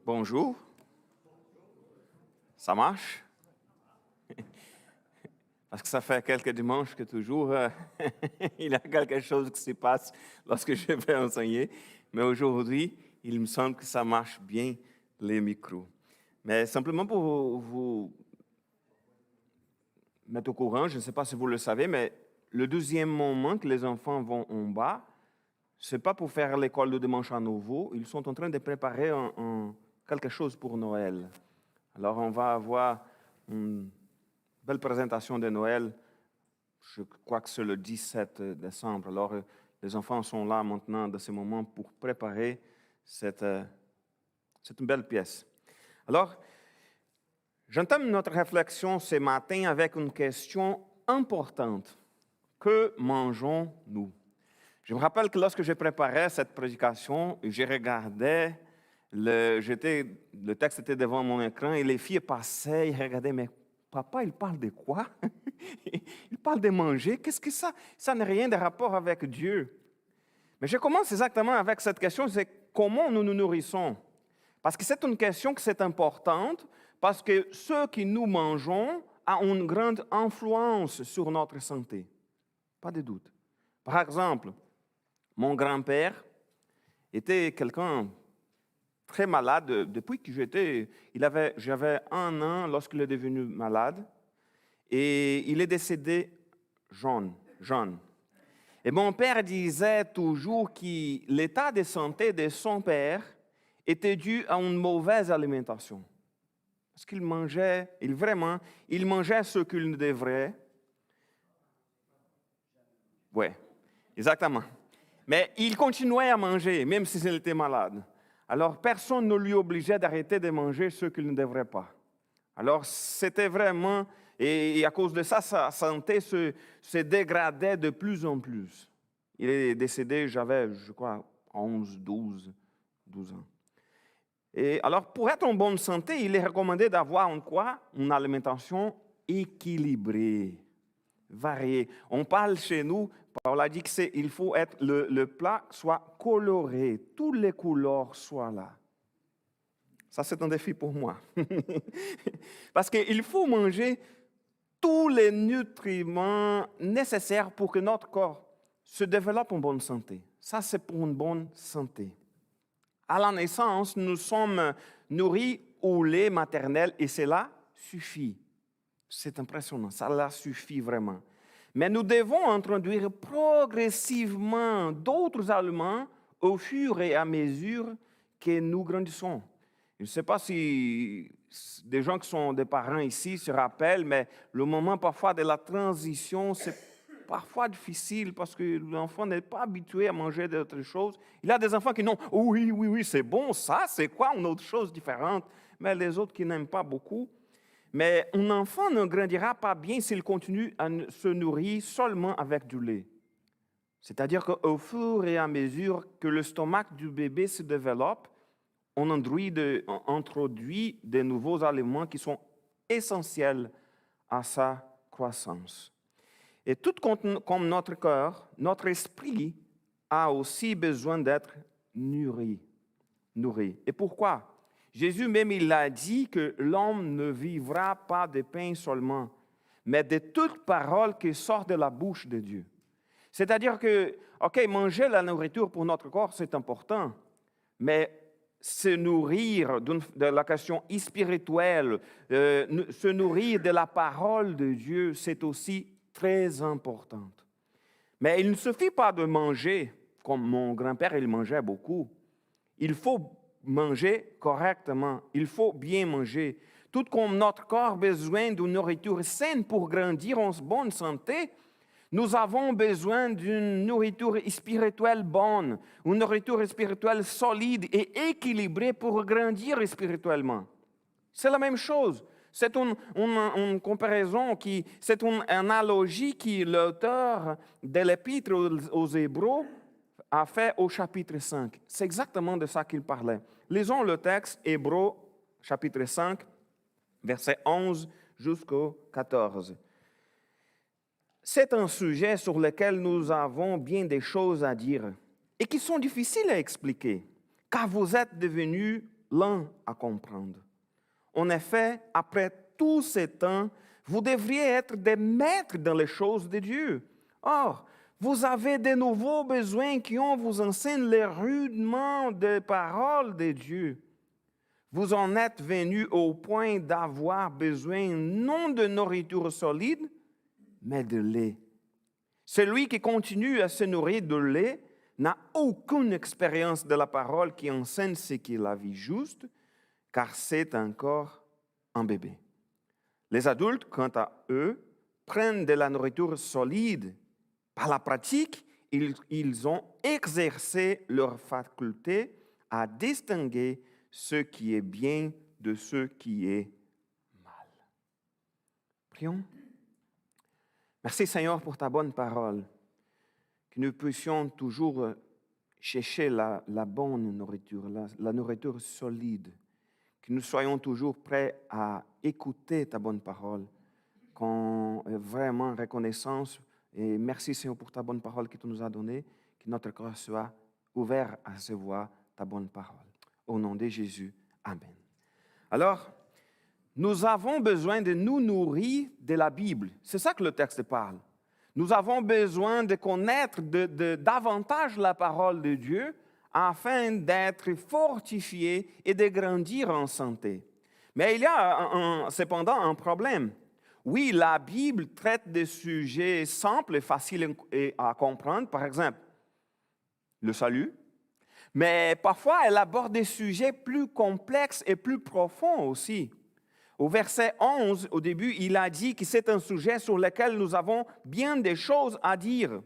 Bonjour. Ça marche? Parce que ça fait quelques dimanches que toujours il y a quelque chose qui se passe lorsque je vais enseigner. Mais aujourd'hui, il me semble que ça marche bien, les micros. Mais simplement pour vous mettre au courant, je ne sais pas si vous le savez, mais le deuxième moment que les enfants vont en bas, ce n'est pas pour faire l'école de dimanche à nouveau. Ils sont en train de préparer quelque chose pour Noël. Alors, on va avoir une belle présentation de Noël. Je crois que c'est le 17 décembre. Alors, les enfants sont là maintenant, dans ce moment, pour préparer cette une belle pièce. Alors, j'entame notre réflexion ce matin avec une question importante. Que mangeons-nous? Je me rappelle que lorsque je préparais cette prédication, je regardais, le texte était devant mon écran et les filles passaient, ils regardaient, mais papa, il parle de quoi? Il parle de manger. Qu'est-ce que ça? Ça n'a rien de rapport avec Dieu. Mais je commence exactement avec cette question, c'est comment nous nous nourrissons? Parce que c'est une question qui est importante, parce que ce que nous mangeons a une grande influence sur notre santé. Pas de doute. Par exemple, mon grand-père était quelqu'un très malade depuis que j'avais 1 an lorsqu'il est devenu malade et il est décédé jeune. Et mon père disait toujours que l'état de santé de son père était dû à une mauvaise alimentation. Parce qu'il mangeait, il mangeait ce qu'il ne devrait. Oui, exactement. Mais il continuait à manger, même s'il était malade. Alors, personne ne lui obligeait d'arrêter de manger ce qu'il ne devrait pas. Alors, c'était vraiment... Et à cause de ça, sa santé se dégradait de plus en plus. Il est décédé, j'avais, je crois, 12 ans. Et alors, pour être en bonne santé, il est recommandé d'avoir une alimentation équilibrée, variée. On parle chez nous, Paul a dit qu'il faut être le plat soit coloré, toutes les couleurs soient là. Ça, c'est un défi pour moi. Parce qu'il faut manger tous les nutriments nécessaires pour que notre corps se développe en bonne santé. Ça, c'est pour une bonne santé. À la naissance, nous sommes nourris au lait maternel et cela suffit. C'est impressionnant, ça suffit vraiment. Mais nous devons introduire progressivement d'autres aliments au fur et à mesure que nous grandissons. Je ne sais pas si des gens qui sont des parents ici se rappellent, mais le moment parfois de la transition, c'est parfois difficile parce que l'enfant n'est pas habitué à manger d'autres choses. Il y a des enfants qui n'ont, oui, c'est bon, ça, c'est quoi une autre chose différente? Mais les autres qui n'aiment pas beaucoup. Mais un enfant ne grandira pas bien s'il continue à se nourrir seulement avec du lait. C'est-à-dire qu'au fur et à mesure que le stomac du bébé se développe, on introduit de nouveaux aliments qui sont essentiels à sa croissance. Et tout comme notre cœur, notre esprit a aussi besoin d'être nourri. Et pourquoi? Jésus même, il a dit que l'homme ne vivra pas de pain seulement, mais de toute parole qui sort de la bouche de Dieu. C'est-à-dire que, manger la nourriture pour notre corps, c'est important, mais se nourrir de la question spirituelle, se nourrir de la parole de Dieu, c'est aussi très important. Mais il ne suffit pas de manger, comme mon grand-père, il mangeait beaucoup. Il faut manger correctement, il faut bien manger. Tout comme notre corps a besoin d'une nourriture saine pour grandir en bonne santé, nous avons besoin d'une nourriture spirituelle bonne, une nourriture spirituelle solide et équilibrée pour grandir spirituellement. C'est la même chose. C'est une comparaison, c'est une analogie que l'auteur de l'Épître aux Hébreux a fait au chapitre 5. C'est exactement de ça qu'il parlait. Lisons le texte Hébreux, chapitre 5, verset 11 jusqu'au 14. C'est un sujet sur lequel nous avons bien des choses à dire et qui sont difficiles à expliquer, car vous êtes devenus lents à comprendre. En effet, après tous ces temps, vous devriez être des maîtres dans les choses de Dieu. Or, vous avez de nouveaux besoins qui vous enseignent les rudiments des paroles de Dieu. Vous en êtes venus au point d'avoir besoin non de nourriture solide, mais de lait. Celui qui continue à se nourrir de lait n'a aucune expérience de la parole qui enseigne ce qui est la vie juste, car c'est encore un bébé. Les adultes, quant à eux, prennent de la nourriture solide. Par la pratique, ils ont exercé leur faculté à distinguer ce qui est bien de ce qui est mal. Prions. Merci Seigneur pour ta bonne parole, que nous puissions toujours chercher la bonne nourriture, la nourriture solide, que nous soyons toujours prêts à écouter ta bonne parole, qu'on ait vraiment reconnaissance. Et merci Seigneur pour ta bonne parole que tu nous as donnée, que notre cœur soit ouvert à recevoir ta bonne parole. Au nom de Jésus, Amen. Alors, nous avons besoin de nous nourrir de la Bible. C'est ça que le texte parle. Nous avons besoin de connaître davantage la parole de Dieu afin d'être fortifiés et de grandir en santé. Mais il y a cependant un problème. Oui, la Bible traite de sujets simples et faciles à comprendre, par exemple, le salut. Mais parfois, elle aborde des sujets plus complexes et plus profonds aussi. Au verset 11, au début, il a dit que c'est un sujet sur lequel nous avons bien des choses à dire.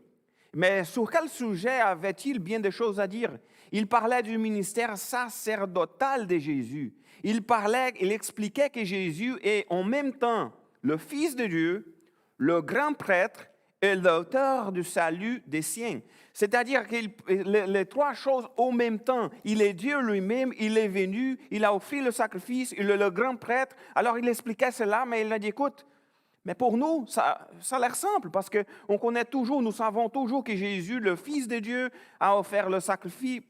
Mais sur quel sujet avait-il bien des choses à dire? Il parlait du ministère sacerdotal de Jésus. Il expliquait que Jésus est en même temps le Fils de Dieu, le grand prêtre et l'auteur du salut des siens. C'est-à-dire que les trois choses en même temps. Il est Dieu lui-même, il est venu, il a offert le sacrifice, il est le grand prêtre. Alors il expliquait cela, mais il a dit, écoute, mais pour nous, ça a l'air simple, parce qu'on connaît toujours, nous savons toujours que Jésus, le Fils de Dieu, a offert le sacrifice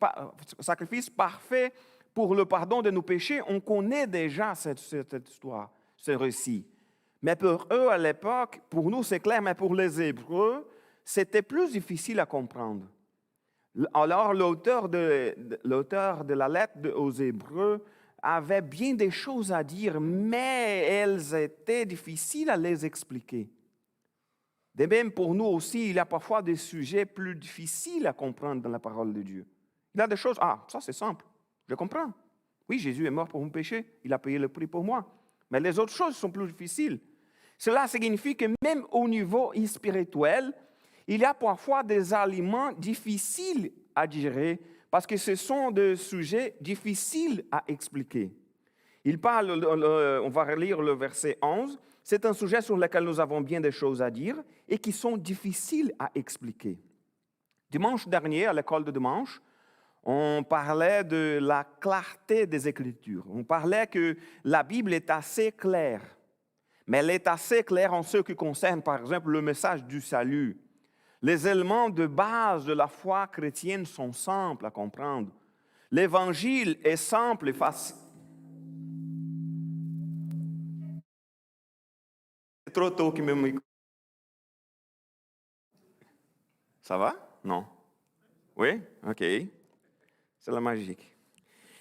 parfait pour le pardon de nos péchés. On connaît déjà cette histoire, ce récit. Mais pour eux, à l'époque, pour nous, c'est clair, mais pour les Hébreux, c'était plus difficile à comprendre. Alors, l'auteur de la lettre aux Hébreux avait bien des choses à dire, mais elles étaient difficiles à les expliquer. De même, pour nous aussi, il y a parfois des sujets plus difficiles à comprendre dans la parole de Dieu. Il y a des choses, ça c'est simple, je comprends. Oui, Jésus est mort pour mon péché, il a payé le prix pour moi. Mais les autres choses sont plus difficiles. Cela signifie que même au niveau spirituel, il y a parfois des aliments difficiles à digérer parce que ce sont des sujets difficiles à expliquer. Il parle, on va relire le verset 11, c'est un sujet sur lequel nous avons bien des choses à dire et qui sont difficiles à expliquer. Dimanche dernier, à l'école de dimanche, on parlait de la clarté des Écritures. On parlait que la Bible est assez claire, mais elle est assez claire en ce qui concerne, par exemple, le message du salut. Les éléments de base de la foi chrétienne sont simples à comprendre. L'Évangile est simple et facile. C'est trop tôt que me... Ça va? Non. Oui? OK. C'est la magique.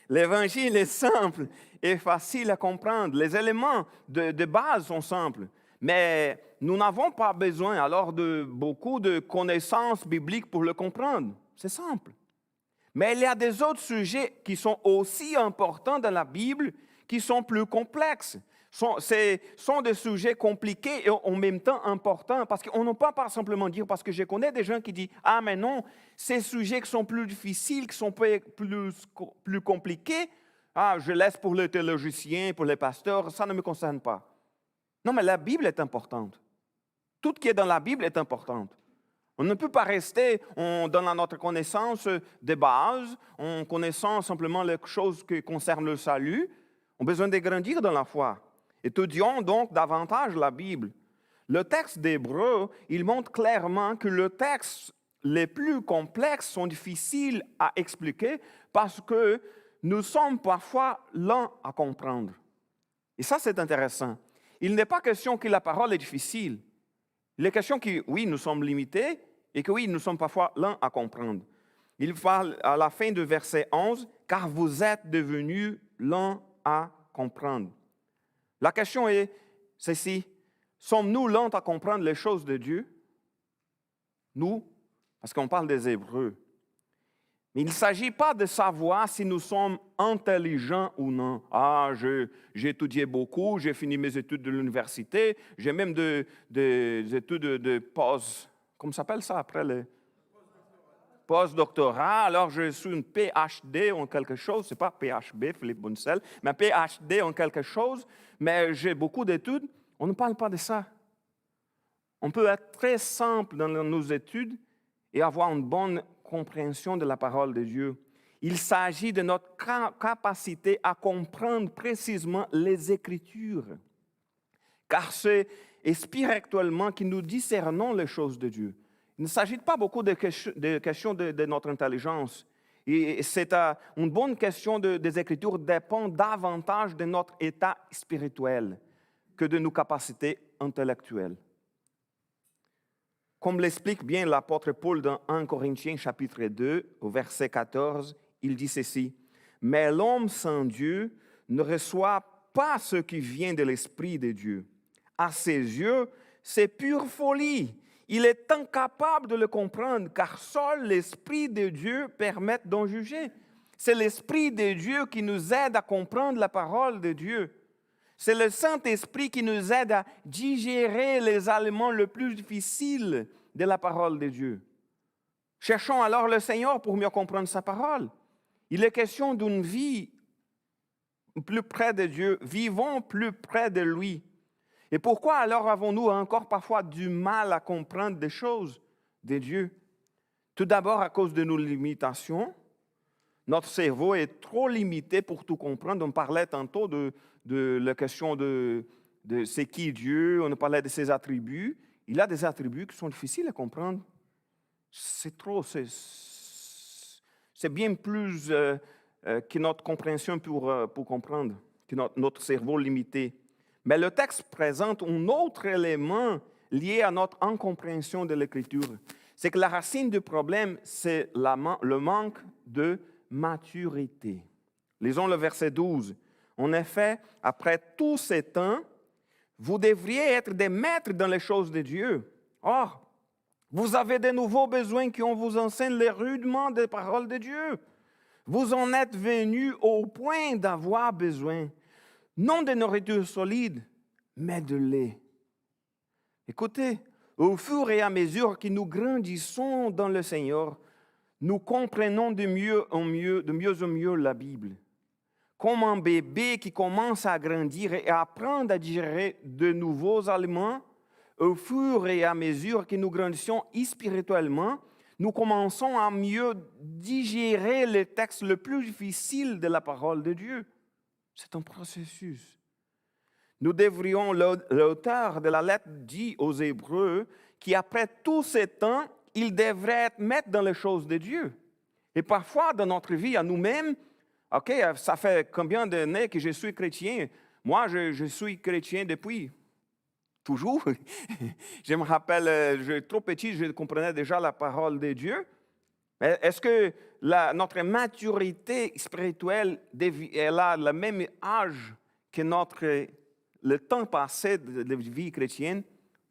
L'Évangile est simple et facile à comprendre. Les éléments de base sont simples. Mais nous n'avons pas besoin alors de beaucoup de connaissances bibliques pour le comprendre. C'est simple. Mais il y a des autres sujets qui sont aussi importants dans la Bible, qui sont plus complexes. Ce sont des sujets compliqués et en même temps importants, parce qu'on ne peut pas simplement dire, parce que je connais des gens qui disent « Ah, mais non, ces sujets qui sont plus difficiles, qui sont plus compliqués, je laisse pour les théologiens, pour les pasteurs, ça ne me concerne pas. » Non, mais la Bible est importante. Tout ce qui est dans la Bible est important. On ne peut pas rester dans notre connaissance de base, en connaissant simplement les choses qui concernent le salut. On a besoin de grandir dans la foi. Étudions donc davantage la Bible. Le texte d'Hébreux, il montre clairement que les textes les plus complexes sont difficiles à expliquer parce que nous sommes parfois lents à comprendre. Et ça, c'est intéressant. Il n'est pas question que la parole est difficile. Il est question que, oui, nous sommes limités et que, oui, nous sommes parfois lents à comprendre. Il parle à la fin du verset 11, « Car vous êtes devenus lents à comprendre. » La question est ceci, sommes-nous lents à comprendre les choses de Dieu? Nous, parce qu'on parle des Hébreux. Mais il ne s'agit pas de savoir si nous sommes intelligents ou non. Ah, j'ai étudié beaucoup, j'ai fini mes études de l'université, j'ai même des études de post, comment ça s'appelle ça après le post-doctorat, alors je suis une PhD en quelque chose, ce n'est pas PhB, Philippe Bunsel, mais PhD en quelque chose, mais j'ai beaucoup d'études. On ne parle pas de ça. On peut être très simple dans nos études et avoir une bonne compréhension de la parole de Dieu. Il s'agit de notre capacité à comprendre précisément les Écritures, car c'est spirituellement que nous discernons les choses de Dieu. Il ne s'agit pas beaucoup de questions de notre intelligence. Et c'est une bonne question des Écritures dépend davantage de notre état spirituel que de nos capacités intellectuelles. Comme l'explique bien l'apôtre Paul dans 1 Corinthiens chapitre 2, au verset 14, il dit ceci, « Mais l'homme sans Dieu ne reçoit pas ce qui vient de l'Esprit de Dieu. À ses yeux, c'est pure folie. Il est incapable de le comprendre, car seul l'Esprit de Dieu permet d'en juger. » C'est l'Esprit de Dieu qui nous aide à comprendre la parole de Dieu. C'est le Saint-Esprit qui nous aide à digérer les aliments les plus difficiles de la parole de Dieu. Cherchons alors le Seigneur pour mieux comprendre sa parole. Il est question d'une vie plus près de Dieu, vivons plus près de lui. Et pourquoi alors avons-nous encore parfois du mal à comprendre des choses de Dieu? Tout d'abord à cause de nos limitations. Notre cerveau est trop limité pour tout comprendre. On parlait tantôt de la question de c'est qui Dieu, on parlait de ses attributs. Il a des attributs qui sont difficiles à comprendre. C'est bien plus que notre compréhension pour comprendre, que notre cerveau limité. Mais le texte présente un autre élément lié à notre incompréhension de l'Écriture. C'est que la racine du problème, c'est le manque de maturité. Lisons le verset 12. En effet, après tous ces temps, vous devriez être des maîtres dans les choses de Dieu. Or, vous avez de nouveaux besoins qu'on vous enseigne les rudiments des paroles de Dieu. Vous en êtes venus au point d'avoir besoin, non de nourriture solide, mais de lait. Écoutez, au fur et à mesure que nous grandissons dans le Seigneur, nous comprenons de mieux en mieux la Bible. Comme un bébé qui commence à grandir et à apprendre à digérer de nouveaux aliments, au fur et à mesure que nous grandissons spirituellement, nous commençons à mieux digérer les textes les plus difficiles de la parole de Dieu. C'est un processus. Nous devrions, l'auteur de la lettre dit aux Hébreux qu'après tout ce temps, ils devraient être maîtres dans les choses de Dieu. Et parfois, dans notre vie à nous-mêmes, OK, ça fait combien d'années que je suis chrétien? Moi, je suis chrétien depuis toujours. Je me rappelle, j'étais trop petit, je comprenais déjà la parole de Dieu. Mais est-ce que notre maturité spirituelle elle a le même âge que le temps passé de la vie chrétienne?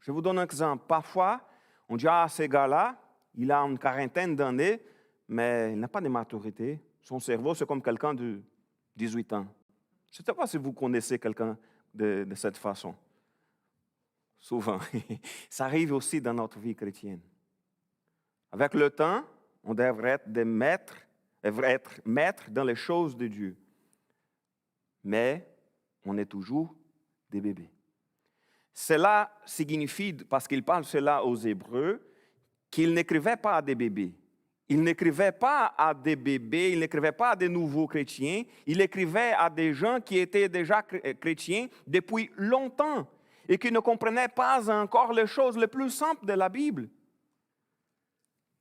Je vous donne un exemple. Parfois, on dit, ah, ce gars-là, il a une quarantaine d'années, mais il n'a pas de maturité. Son cerveau, c'est comme quelqu'un de 18 ans. Je ne sais pas si vous connaissez quelqu'un de cette façon. Souvent. Ça arrive aussi dans notre vie chrétienne. Avec le temps, on devrait être maître dans les choses de Dieu. Mais on est toujours des bébés. Cela signifie, parce qu'il parle cela aux Hébreux, qu'il n'écrivait pas à des bébés. Il n'écrivait pas à des bébés, il n'écrivait pas à des nouveaux chrétiens, il écrivait à des gens qui étaient déjà chrétiens depuis longtemps et qui ne comprenaient pas encore les choses les plus simples de la Bible.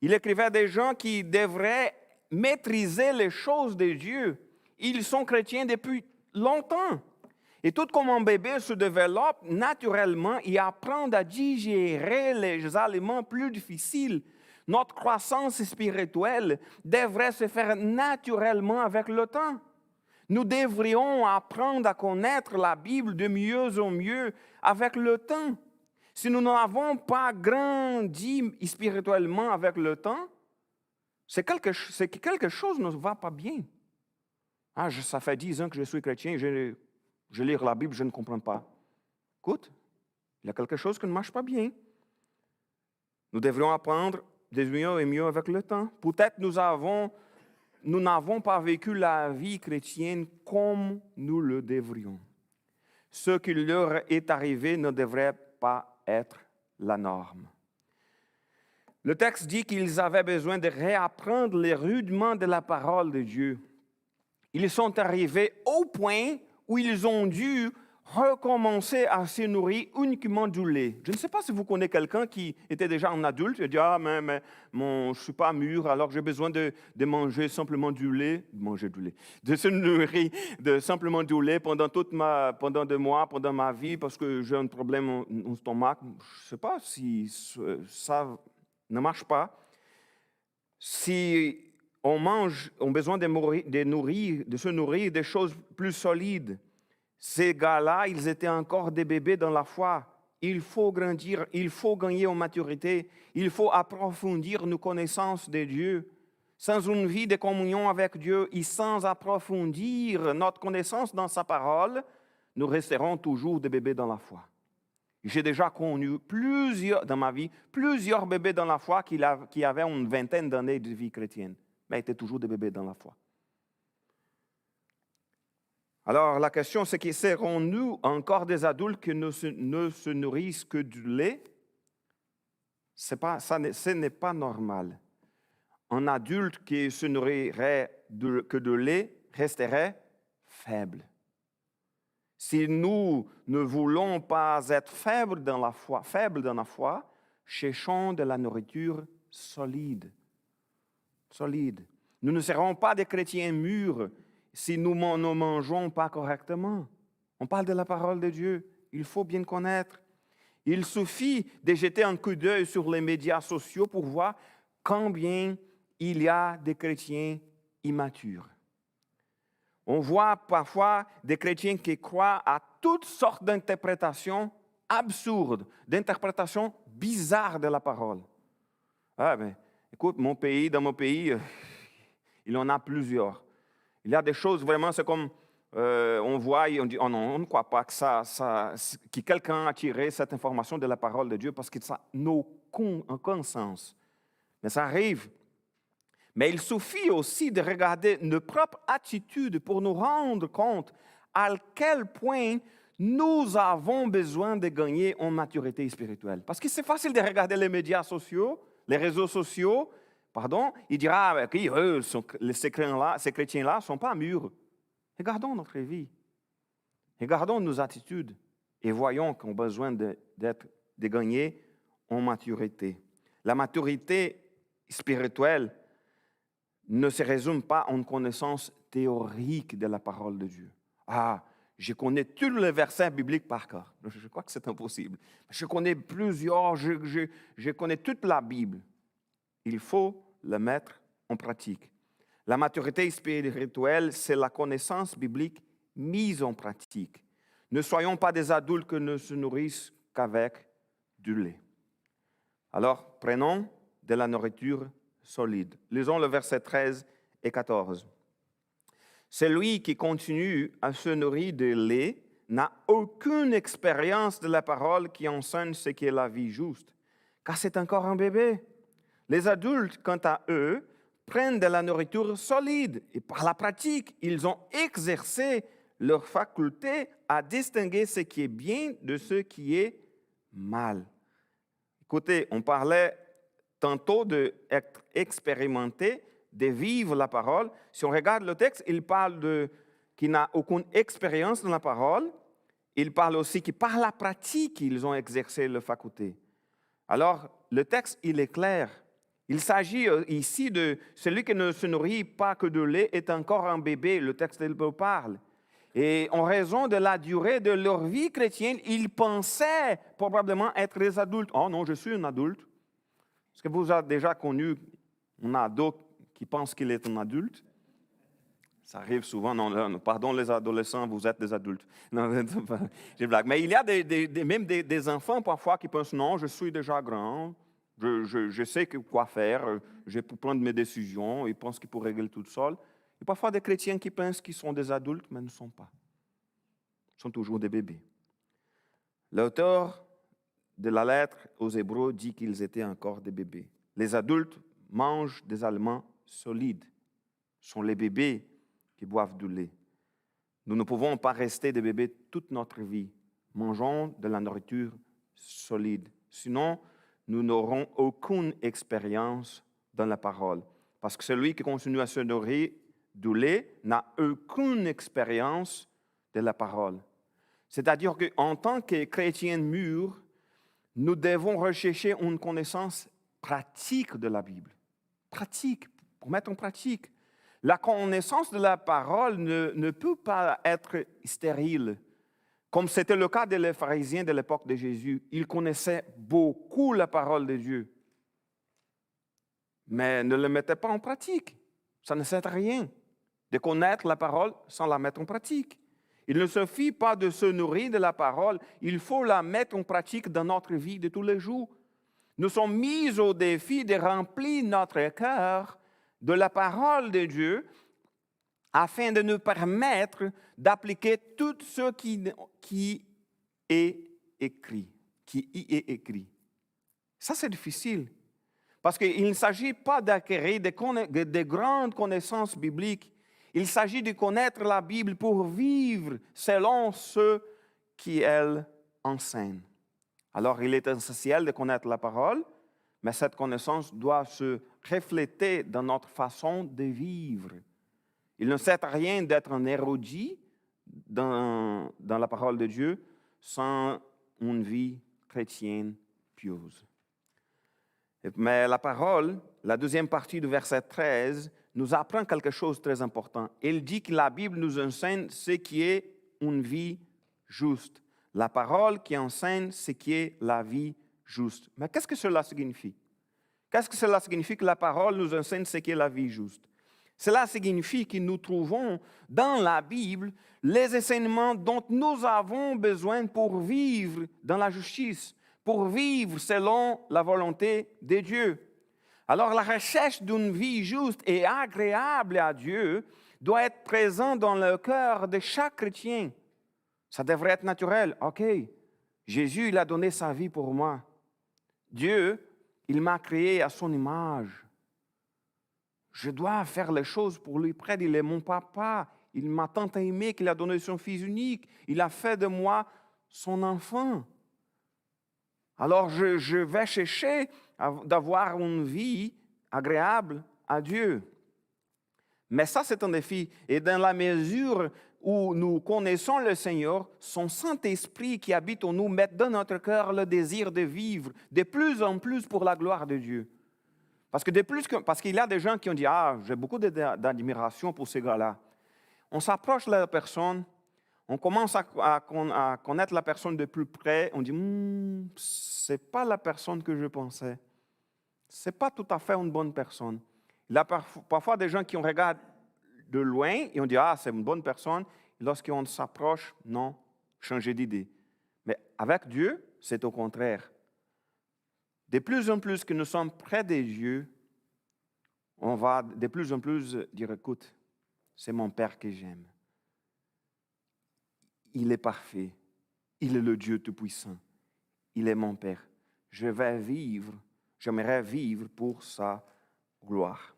Il écrivait à des gens qui devraient maîtriser les choses de Dieu. Ils sont chrétiens depuis longtemps. Et tout comme un bébé se développe naturellement et apprend à digérer les aliments plus difficiles, notre croissance spirituelle devrait se faire naturellement avec le temps. Nous devrions apprendre à connaître la Bible de mieux en mieux avec le temps. Si nous n'avons pas grandi spirituellement avec le temps, c'est que quelque chose ne va pas bien. Ah, ça fait 10 ans que je suis chrétien, je lis la Bible, je ne comprends pas. Écoute, il y a quelque chose qui ne marche pas bien. Nous devrions apprendre de mieux et mieux avec le temps. Peut-être nous n'avons pas vécu la vie chrétienne comme nous le devrions. Ce qui leur est arrivé ne devrait pas être la norme. Le texte dit qu'ils avaient besoin de réapprendre les rudiments de la parole de Dieu. Ils sont arrivés au point où ils ont dû recommencer à se nourrir uniquement du lait. Je ne sais pas si vous connaissez quelqu'un qui était déjà un adulte et dit « Ah, mais je ne suis pas mûr, alors j'ai besoin de manger simplement du lait. » Manger du lait. De se nourrir simplement du lait pendant 2 mois, pendant ma vie, parce que j'ai un problème au stomac. Je ne sais pas si ça ne marche pas. Si on a besoin de se nourrir des choses plus solides. Ces gars-là, ils étaient encore des bébés dans la foi. Il faut grandir, il faut gagner en maturité, il faut approfondir nos connaissances de Dieu. Sans une vie de communion avec Dieu et sans approfondir notre connaissance dans sa parole, nous resterons toujours des bébés dans la foi. J'ai déjà connu dans ma vie plusieurs bébés dans la foi qui avaient une vingtaine d'années de vie chrétienne, mais étaient toujours des bébés dans la foi. Alors, la question, c'est que serons-nous encore des adultes qui ne se nourrissent que du lait? Ce n'est pas normal. Un adulte qui se nourrirait que de lait resterait faible. Si nous ne voulons pas être faibles dans la foi, cherchons de la nourriture solide. Nous ne serons pas des chrétiens mûrs si nous ne mangeons pas correctement. On parle de la parole de Dieu. Il faut bien connaître. Il suffit de jeter un coup d'œil sur les médias sociaux pour voir combien il y a de chrétiens immatures. On voit parfois des chrétiens qui croient à toutes sortes d'interprétations absurdes, d'interprétations bizarres de la parole. Ah, mais écoute, dans mon pays, il en a plusieurs. Il y a des choses vraiment, c'est comme on voit et on dit, oh non, on ne croit pas que quelqu'un a tiré cette information de la parole de Dieu parce que ça n'a aucun sens. Mais ça arrive. Mais il suffit aussi de regarder nos propres attitudes pour nous rendre compte à quel point nous avons besoin de gagner en maturité spirituelle. Parce que c'est facile de regarder les médias sociaux, les réseaux sociaux, il dira que ces chrétiens-là ne sont pas mûrs. Regardons notre vie. Regardons nos attitudes et voyons qu'on a besoin de gagner en maturité. La maturité spirituelle ne se résume pas en connaissance théorique de la parole de Dieu. Ah, je connais tous les versets bibliques par cœur. Je crois que c'est impossible. Je connais plusieurs, je connais toute la Bible. Il faut le mettre en pratique. La maturité spirituelle, c'est la connaissance biblique mise en pratique. Ne soyons pas des adultes qui ne se nourrissent qu'avec du lait. Alors, prenons de la nourriture solide. Lisons le verset 13 et 14. Celui qui continue à se nourrir de lait n'a aucune expérience de la parole qui enseigne ce qu'est la vie juste, car c'est encore un bébé. Les adultes, quant à eux, prennent de la nourriture solide et par la pratique, ils ont exercé leur faculté à distinguer ce qui est bien de ce qui est mal. Écoutez, on parlait tantôt d'être expérimenté, de vivre la parole. Si on regarde le texte, il parle qu'il n'a aucune expérience dans la parole. Il parle aussi que par la pratique, ils ont exercé leur faculté. Alors, le texte, il est clair. Il s'agit ici de celui qui ne se nourrit pas que de lait est encore un bébé, le texte de l'Hébreu parle. Et en raison de la durée de leur vie chrétienne, ils pensaient probablement être des adultes. Oh non, je suis un adulte. Est-ce que vous avez déjà connu un ado qui pense qu'il est un adulte? Ça arrive souvent. Non, pardon les adolescents, vous êtes des adultes. Non, j'ai blague. Mais il y a même des enfants parfois qui pensent, non, je suis déjà grand, je sais quoi faire, je peux prendre mes décisions, ils pensent qu'ils peuvent régler tout seul. Il y a parfois des chrétiens qui pensent qu'ils sont des adultes, mais ne sont pas. Ils sont toujours des bébés. L'auteur de la lettre aux Hébreux dit qu'ils étaient encore des bébés. Les adultes mangent des aliments solides. Ce sont les bébés qui boivent du lait. Nous ne pouvons pas rester des bébés toute notre vie. Mangeons de la nourriture solide. Sinon, nous n'aurons aucune expérience dans la parole. Parce que celui qui continue à se nourrir du lait n'a aucune expérience de la parole. C'est-à-dire qu'en tant que chrétiens mûrs, nous devons rechercher une connaissance pratique de la Bible. Pratique, pour mettre en pratique. La connaissance de la parole ne peut pas être stérile, comme c'était le cas des pharisiens de l'époque de Jésus. Ils connaissaient beaucoup la parole de Dieu, mais ne le mettaient pas en pratique. Ça ne sert à rien de connaître la parole sans la mettre en pratique. Il ne suffit pas de se nourrir de la parole, il faut la mettre en pratique dans notre vie de tous les jours. Nous sommes mis au défi de remplir notre cœur de la parole de Dieu afin de nous permettre d'appliquer tout ce qui est écrit, qui y est écrit. Ça, c'est difficile, parce qu'il ne s'agit pas d'acquérir de grandes connaissances bibliques. Il s'agit de connaître la Bible pour vivre selon ce qu'elle enseigne. Alors, il est essentiel de connaître la parole, mais cette connaissance doit se refléter dans notre façon de vivre. Il ne sert à rien d'être un érudit dans la parole de Dieu sans une vie chrétienne pieuse. Mais la parole, la deuxième partie du verset 13, nous apprend quelque chose de très important. Il dit que la Bible nous enseigne ce qui est une vie juste. La parole qui enseigne ce qui est la vie juste. Mais qu'est-ce que cela signifie? Qu'est-ce que cela signifie que la parole nous enseigne ce qui est la vie juste? Cela signifie que nous trouvons dans la Bible les enseignements dont nous avons besoin pour vivre dans la justice, pour vivre selon la volonté de Dieu. Alors la recherche d'une vie juste et agréable à Dieu doit être présente dans le cœur de chaque chrétien. Ça devrait être naturel. OK, Jésus, il a donné sa vie pour moi. Dieu, il m'a créé à son image. Je dois faire les choses pour lui. Près, il est mon papa. Il m'a tant aimé qu'il a donné son fils unique. Il a fait de moi son enfant. Alors, je vais chercher d'avoir une vie agréable à Dieu. Mais ça, c'est un défi. Et dans la mesure où nous connaissons le Seigneur, son Saint-Esprit qui habite en nous met dans notre cœur le désir de vivre de plus en plus pour la gloire de Dieu. Parce qu'il y a des gens qui ont dit « Ah, j'ai beaucoup d'admiration pour ces gars-là ». On s'approche de la personne, on commence à connaître la personne de plus près, on dit « Ce n'est pas la personne que je pensais. Ce n'est pas tout à fait une bonne personne ». Il y a parfois des gens qui regardent de loin et on dit « Ah, c'est une bonne personne ». Lorsqu'on s'approche, non, changer d'idée. Mais avec Dieu, c'est au contraire. De plus en plus que nous sommes près de Dieu, on va de plus en plus dire, écoute, c'est mon Père que j'aime. Il est parfait. Il est le Dieu Tout-Puissant. Il est mon Père. J'aimerais vivre pour sa gloire.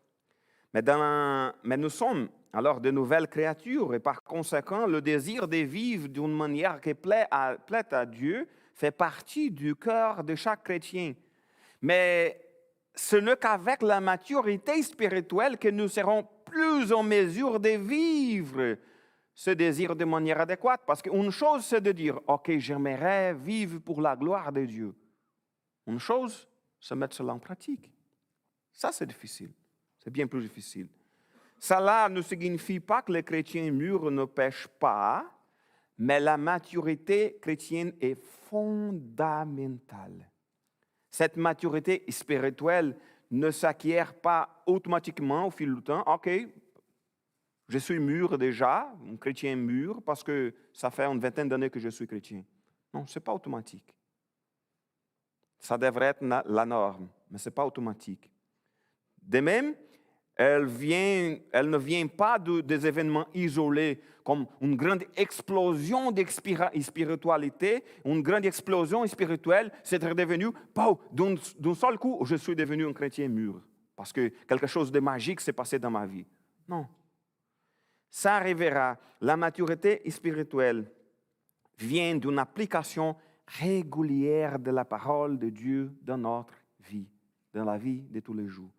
Mais nous sommes alors de nouvelles créatures et par conséquent, le désir de vivre d'une manière qui plaît à Dieu fait partie du cœur de chaque chrétien. Mais ce n'est qu'avec la maturité spirituelle que nous serons plus en mesure de vivre ce désir de manière adéquate. Parce qu'une chose, c'est de dire, OK, j'aimerais vivre pour la gloire de Dieu. Une chose, c'est mettre cela en pratique. Ça, c'est difficile. C'est bien plus difficile. Cela ne signifie pas que les chrétiens mûrs ne pêchent pas, mais la maturité chrétienne est fondamentale. Cette maturité spirituelle ne s'acquiert pas automatiquement au fil du temps. OK, je suis mûr déjà, un chrétien mûr, parce que ça fait une vingtaine d'années que je suis chrétien. Non, ce n'est pas automatique. Ça devrait être la norme, mais ce n'est pas automatique. De même, elle ne vient pas des événements isolés, comme une grande explosion de spiritualité, une grande explosion spirituelle, c'est devenu, d'un seul coup, je suis devenu un chrétien mûr, parce que quelque chose de magique s'est passé dans ma vie. Non. Ça arrivera. La maturité spirituelle vient d'une application régulière de la parole de Dieu dans notre vie, dans la vie de tous les jours.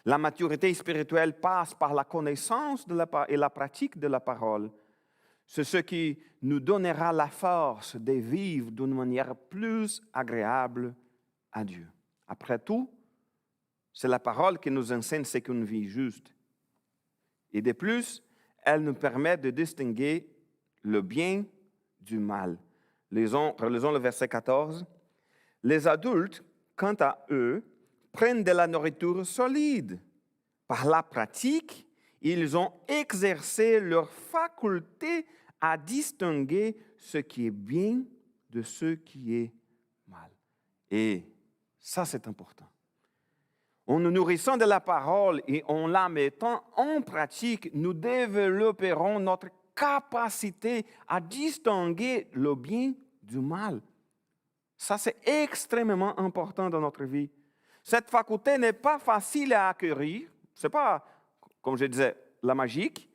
La maturité spirituelle passe par la connaissance et la pratique de la parole. C'est ce qui nous donnera la force de vivre d'une manière plus agréable à Dieu. Après tout, c'est la parole qui nous enseigne ce qu'une vie juste. Et de plus, elle nous permet de distinguer le bien du mal. Relisons le verset 14. Les adultes, quant à eux, prennent de la nourriture solide. Par la pratique, ils ont exercé leur faculté à distinguer ce qui est bien de ce qui est mal. Et ça, c'est important. En nous nourrissant de la parole et en la mettant en pratique, nous développerons notre capacité à distinguer le bien du mal. Ça, c'est extrêmement important dans notre vie. Cette faculté n'est pas facile à acquérir. Ce n'est pas, comme je disais, la magique.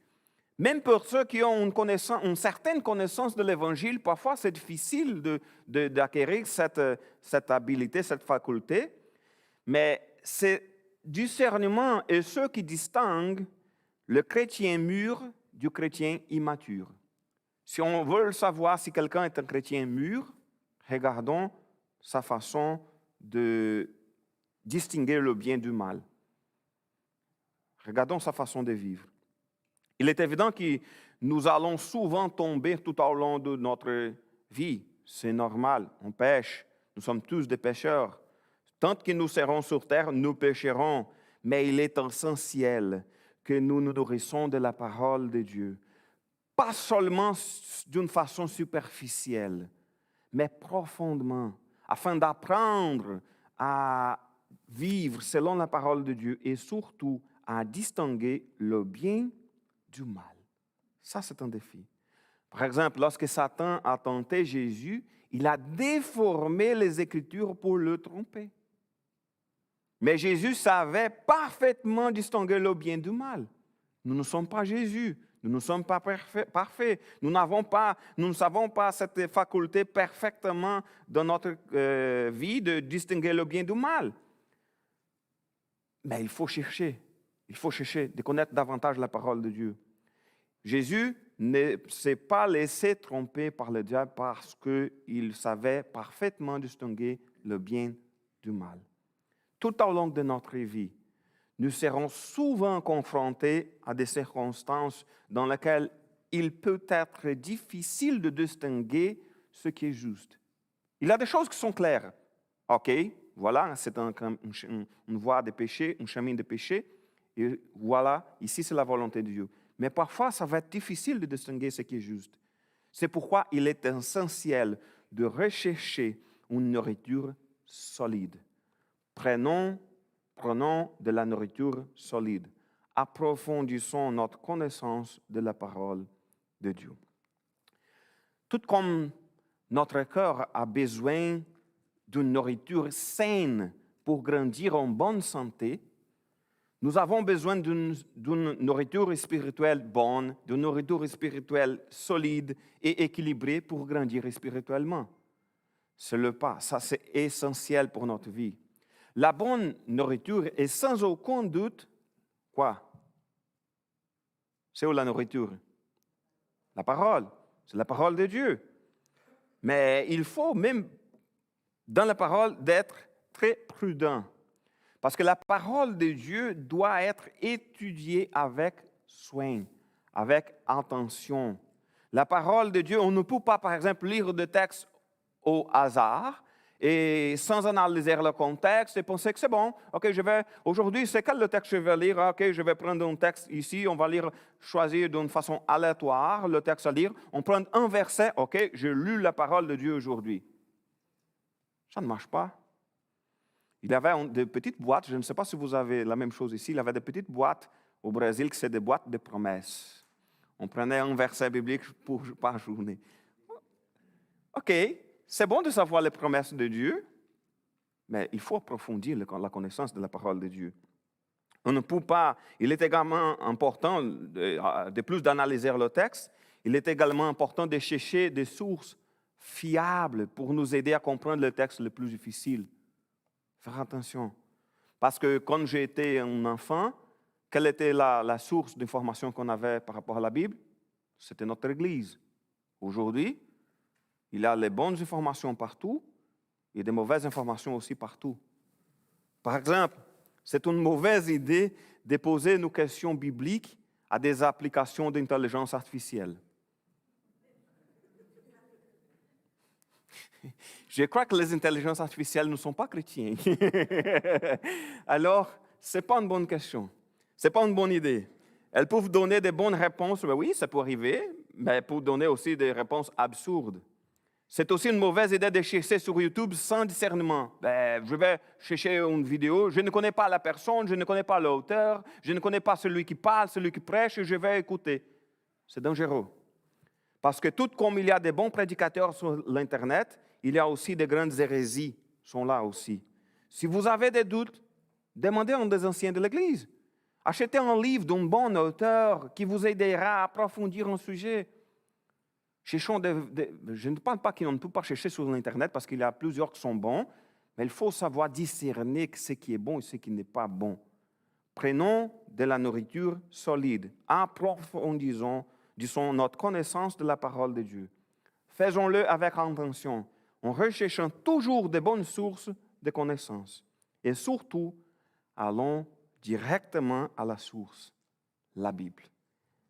Même pour ceux qui ont une certaine connaissance de l'Évangile, parfois c'est difficile d'acquérir cette habilité, cette faculté. Mais c'est discernement et ce qui distingue le chrétien mûr du chrétien immature. Si on veut savoir si quelqu'un est un chrétien mûr, regardons sa façon de distinguer le bien du mal. Regardons sa façon de vivre. Il est évident que nous allons souvent tomber tout au long de notre vie. C'est normal, on pêche, nous sommes tous des pécheurs. Tant que nous serons sur terre, nous pécherons, mais il est essentiel que nous nous nourrissons de la parole de Dieu. Pas seulement d'une façon superficielle, mais profondément, afin d'apprendre à vivre selon la parole de Dieu et surtout à distinguer le bien du mal. Ça, c'est un défi. Par exemple, lorsque Satan a tenté Jésus, il a déformé les Écritures pour le tromper. Mais Jésus savait parfaitement distinguer le bien du mal. Nous ne sommes pas Jésus. Nous ne sommes pas parfaits. Nous ne savons pas cette faculté parfaitement dans notre vie de distinguer le bien du mal. Mais il faut chercher de connaître davantage la parole de Dieu. Jésus ne s'est pas laissé tromper par le diable parce qu'il savait parfaitement distinguer le bien du mal. Tout au long de notre vie, nous serons souvent confrontés à des circonstances dans lesquelles il peut être difficile de distinguer ce qui est juste. Il y a des choses qui sont claires. OK, voilà, c'est une voie de péché, un chemin de péché. Et voilà, ici c'est la volonté de Dieu. Mais parfois, ça va être difficile de distinguer ce qui est juste. C'est pourquoi il est essentiel de rechercher une nourriture solide. Prenons de la nourriture solide. Approfondissons notre connaissance de la parole de Dieu. Tout comme notre cœur a besoin d'une nourriture saine pour grandir en bonne santé, nous avons besoin d'une nourriture spirituelle bonne, d'une nourriture spirituelle solide et équilibrée pour grandir spirituellement. C'est le pas, ça c'est essentiel pour notre vie. La bonne nourriture est sans aucun doute, quoi? C'est où la nourriture? La parole, c'est la parole de Dieu. Mais il faut même, dans la parole, d'être très prudent. Parce que la parole de Dieu doit être étudiée avec soin, avec attention. La parole de Dieu, on ne peut pas, par exemple, lire des textes au hasard et sans analyser le contexte et penser que c'est bon. OK, aujourd'hui, c'est quel le texte que je vais lire? OK, je vais prendre un texte ici, on va choisir d'une façon aléatoire le texte à lire. On prend un verset, OK, j'ai lu la parole de Dieu aujourd'hui. Ça ne marche pas. Il y avait des petites boîtes, je ne sais pas si vous avez la même chose ici, il y avait des petites boîtes au Brésil qui sont des boîtes de promesses. On prenait un verset biblique par journée. OK, c'est bon de savoir les promesses de Dieu, mais il faut approfondir la connaissance de la parole de Dieu. On ne peut pas, il est également important, de plus d'analyser le texte, il est également important de chercher des sources fiables pour nous aider à comprendre le texte le plus difficile. Faire attention. Parce que quand j'étais un enfant, quelle était la source d'information qu'on avait par rapport à la Bible? C'était notre Église. Aujourd'hui, il y a les bonnes informations partout et des mauvaises informations aussi partout. Par exemple, c'est une mauvaise idée de poser nos questions bibliques à des applications d'intelligence artificielle. Je crois que les intelligences artificielles ne sont pas chrétiennes. Alors, ce n'est pas une bonne question. Ce n'est pas une bonne idée. Elles peuvent donner des bonnes réponses, mais oui, ça peut arriver, mais elles peuvent donner aussi des réponses absurdes. C'est aussi une mauvaise idée de chercher sur YouTube sans discernement. Je vais chercher une vidéo, je ne connais pas la personne, je ne connais pas l'auteur, je ne connais pas celui qui parle, celui qui prêche, je vais écouter. C'est dangereux. Parce que tout comme il y a des bons prédicateurs sur l'Internet, il y a aussi des grandes hérésies qui sont là aussi. Si vous avez des doutes, demandez à un des anciens de l'Église. Achetez un livre d'un bon auteur qui vous aidera à approfondir un sujet. Cherchons je ne parle pas qu'on ne peut pas chercher sur l'Internet parce qu'il y a plusieurs qui sont bons, mais il faut savoir discerner ce qui est bon et ce qui n'est pas bon. Prenons de la nourriture solide, approfondissons notre connaissance de la parole de Dieu. Faisons-le avec intention, en recherchant toujours de bonnes sources de connaissances. Et surtout, allons directement à la source, la Bible.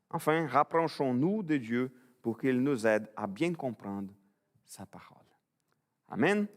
Enfin, rapprochons-nous de Dieu pour qu'il nous aide à bien comprendre sa parole. Amen.